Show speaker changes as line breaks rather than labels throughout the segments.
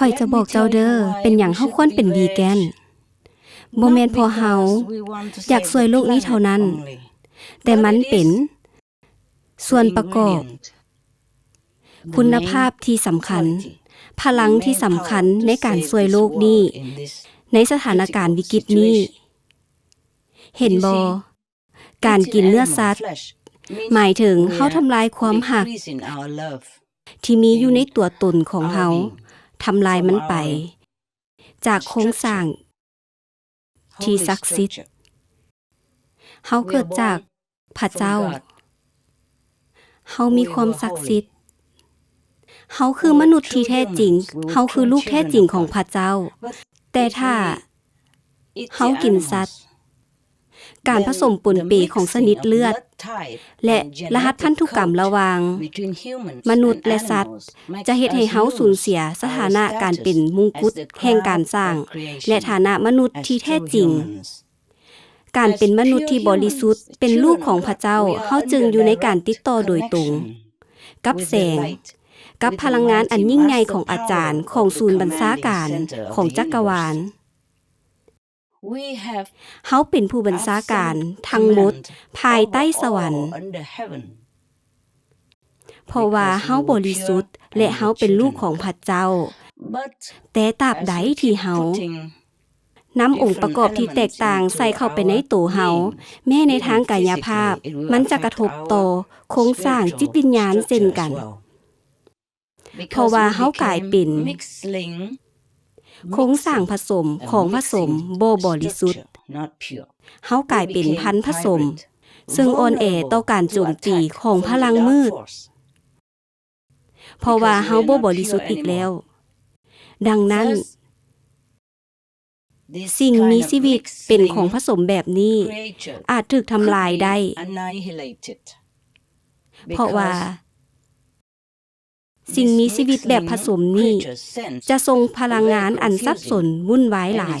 ข้อยจะบอกเจ้าเด้อเป็นหยังเฮาควรเป็นวีแกนบ่แม่นเพราะเฮาอยากช่วยโลกนี้เท่านั้นแต่มันเป็นส่วนประกอบคุณภาพที่สำคัญพลังที่สำคัญในการช่วยโลกนี้ในสถานการณ์วิกฤตนี้เห็นบ่การกินเนื้อสัตว์หมายถึงเฮาทำลายความหักที่มีอยู่ในตัวตนของเฮาทำลายมันไปจากโครงสร้างที่ศักดิ์สิทธิ์เฮาเกิดจากพระเจ้าเฮามีความศักดิ์สิทธิ์เฮาคือมนุษย์ที่แท้จริงเฮาคือลูกแท้จริงของพระเจ้าแต่ถ้าเฮากินสัตว์การผสมปนเปของชนิดเลือดและรหัสพันธุกรรมระหว่างมนุษย์และสัตว์จะเฮ็ดให้เฮาสูญเสียสถานะการเป็นมงกุฎแห่งการสร้างและฐานะมนุษย์ที่แท้จริงการเป็นมนุษย์ที่บริสุทธิ์เป็นลูกของพระเจ้าเฮาจึงอยู่ในการติดต่อโดยตรงกับแสงกับพลังงานอันยิ่งใหญ่ของอาจารย์ของศูนย์บัญชาการของจักรวาลเฮาเป็นผู้บัญชาการทั้งหมดภายใต้สวรรค์เพราะว่าเฮาบริสุทธิ์และเฮาเป็นลูกของพระเจ้าแต่ตราบใดที่เฮานำองค์ประกอบที่แตกต่างใส่เข้าไปในตัวเฮาแม้ในทางกายภาพมันจะกระทบต่อโครงสร้างจิตวิญญาณเช่นกันเพราะว่าเฮากลายเป็นโครงสร้างผสมของผสมบ่บริสุทธิ์เฮากลายเป็นพันธุ์ผสมซึ่งอ่อนแอต่อการโจมตีของพลังมืดเพราะว่าเฮาบ่บริสุทธิ์อีกแล้วดังนั้นสิ่งมีชีวิตเป็นของผสมแบบนี้อาจถูกทำลายได้เพราะว่าสิ่งมีชีวิตแบบผสมนี้จะทรงพลังงานอันสับสนวุ่นวายหลาย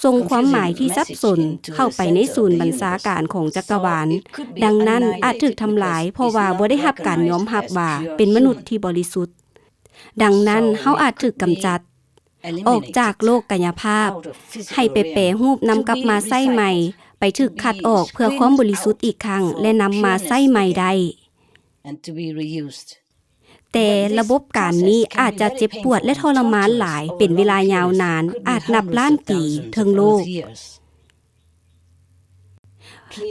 ทรงความหมายที่สับสนเข้าไปในศูนย์บัญชาการของจักรวาลดังนั้นอาจถูกทำลายเพราะว่าบ่ได้รับการยอมรับว่าเป็นมนุษย์ที่บริสุทธิ์ดังนั้นเฮาอาจถูกกำจัดออกจากโลกกายภาพให้ไปแปรรูปนำกลับมาใช้ใหม่ไปถูกคัดออกเพื่อความบริสุทธิ์อีกครั้งและนำมาใช้ใหม่ได้แต่ระบบการนี้อาจจะเจ็บปวดและทรมานหลายเป็นเวลายาวนานอาจนับล้านปีทั้งโลก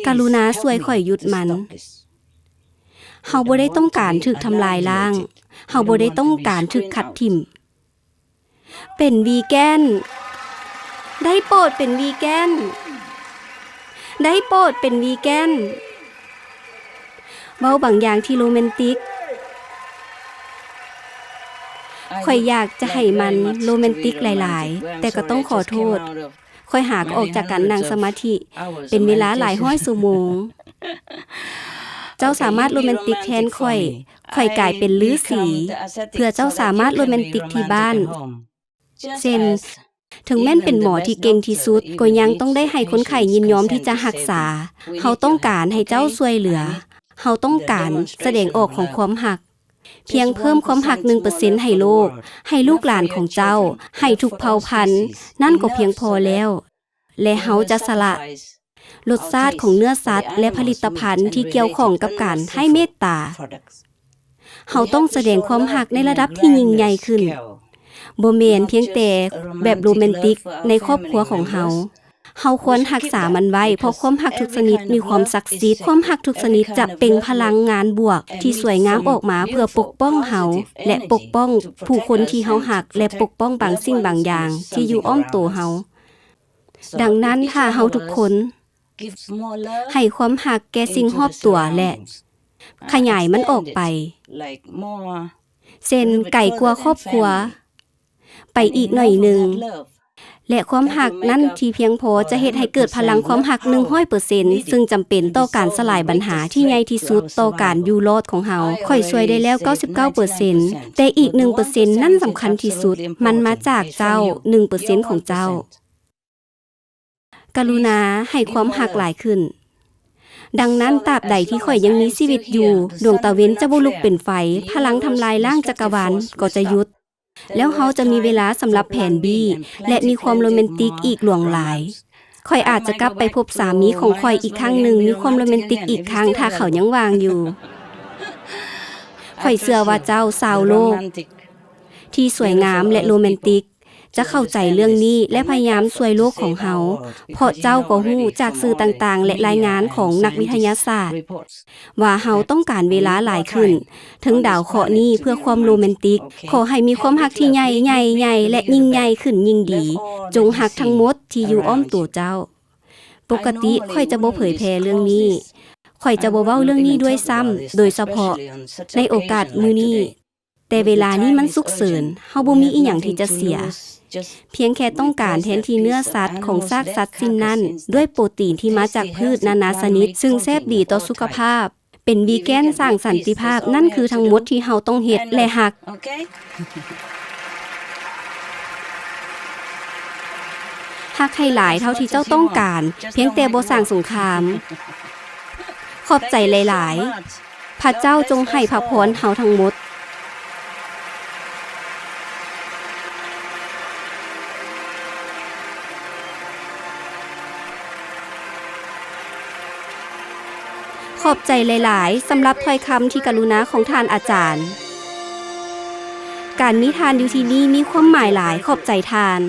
กรุณาช่วยข้อยหยุดมันเฮาบ่ได้ต้องการถูกทำลายล้างเฮาบ่ได้ต้องการถูกขัดทิ่มเป็นวีแกนได้โปรดเป็นวีแกนได้โปรดเป็นวีแกนเว้าบางอย่างที่โรแมนติกข้อยอยากจะให้มันโรแมนติกหลายๆแต่ก็ต้องขอโทษข้อยหากออกจากการนั่งสมาธิเป็นเวลาหลายร้อยชั่วโมงเจ้าสามารถโรแมนติกแทนข้อยกลายเป็นฤาษีเพื่อเจ้าสามารถโรแมนติกที่บ้านเช่นถึงแม้นเป็นหมอที่เก่งที่สุดก็ยังต้องได้ให้คนไข้ยินยอมที่จะรักษาเฮาต้องการให้เจ้าช่วยเหลือเฮาต้องการแสดงออกของความรักเพียงเพิ่มความรัก 1% ให้โลกให้ลูกหลานของเจ้าให้ทุกเผ่าพันธุ์นั่นก็เพียงพอแล้วและเฮาจะสละรสชาติของเนื้อสัตว์และผลิตภัณฑ์ที่เกี่ยวข้องกับการให้เมตตาเฮาต้องแสดงความรักในระดับที่ยิ่งใหญ่ขึ้นบ่แม่นเพียงแต่แบบโรแมนติกในครอบครัวของเฮาควรรักษามันไว้เพราะความรักทุกชนิดมีความศักดิ์สิทธิ์ความรักทุกชนิดจะเป็นพลังงานบวกที่สวยงามออกมาเพื่อปกป้องเฮาและปกป้องผู้คนที่เฮารักและปกป้องบางสิ่งบางอย่างที่อยู่อ้อมตัวเฮาดังนั้นถ้าเฮาทุกคนให้ความรักแก่สิ่งรอบตัวและขยายมันออกไปเช่นไก่กว่าครอบครัวไปอีกหน่อยนึงและความรักนั้นที่เพียงพอจะเฮ็ดให้เกิดพลังความรัก 100% ซึ่งจำเป็นต่อการสลายปัญหาที่ใหญ่ที่สุดต่อการอยู่รอดของเฮาค่อยช่วยได้แล้ว 99% แต่อีก 1% นั้นสำคัญที่สุดมันมาจากเจ้า 1% ของเจ้ากรุณาให้ความรักหลายขึ้นดังนั้นตราบใดที่ข้อยยังมีชีวิตอยู่ดวงตะเว้นจะบ่ลุกเป็นไฟพลังทำลายล้างจักรวาลก็จะหยุด แล้วเฮาจะมีเวลาสำหรับแผน B และมีความโรแมนติกอีกหลวงหลายข่อยอาจจะกลับไปพบสามีของข่อยอีกครั้งหนึ่งมีความโรแมนติกอีกครั้งถ้าเขายังว่างอยู่ข่อยเชื่อว่าเจ้าชาวโลกที่สวยงามและโรแมนติกจะเข้าใจเรื่องนี้และพยายามช่วยโลกของเฮาเพราะเจ้าก็ฮู้จากสื่อต่างๆและรายงานของนักวิทยาศาสตร์ว่าเฮาต้องการเวลาหลายขึ้นถึงดาวเคราะห์นี้เพื่อความโรแมนติกขอให้มีความรักที่ใหญ่ๆๆและยิ่งใหญ่ขึ้นยิ่งดีจงรักทั้งหมดที่อยู่อ้อมตัวเจ้าปกติข่อยจะบ่เผยแพร่เรื่องนี้ข่อยจะบ่เว้าเรื่องนี้ด้วยซ้ำโดยเฉพาะในโอกาสมื้อนี้แต่เวลานี้มันฉุกเฉินเฮาบ่มีอีหยังที่จะเสียเพียงแค่ต้องการแทนที่เนื้อสัตว์ของซากสัตว์สิ่งนั้นด้วยโปรตีนที่มาจากพืชนานาชนิดซึ่งแซ่บดีต่อสุขภาพเป็นวีแกนสร้างสันติภาพนั่นคือทั้งหมดที่เฮาต้องเฮ็ดและฮักฮักให้หลายเท่าที่เจ้าต้องการเพียงแต่บ่สร้างสงครามขอบใจหลายๆพระเจ้าจงให้พระพรเฮาทั้งหมดขอบใจหลายๆสำหรับถ้อยคำที่กรุณาของท่านอาจารย์การมีทานอยู่ที่นี่มีความหมายหลายขอบใจทาน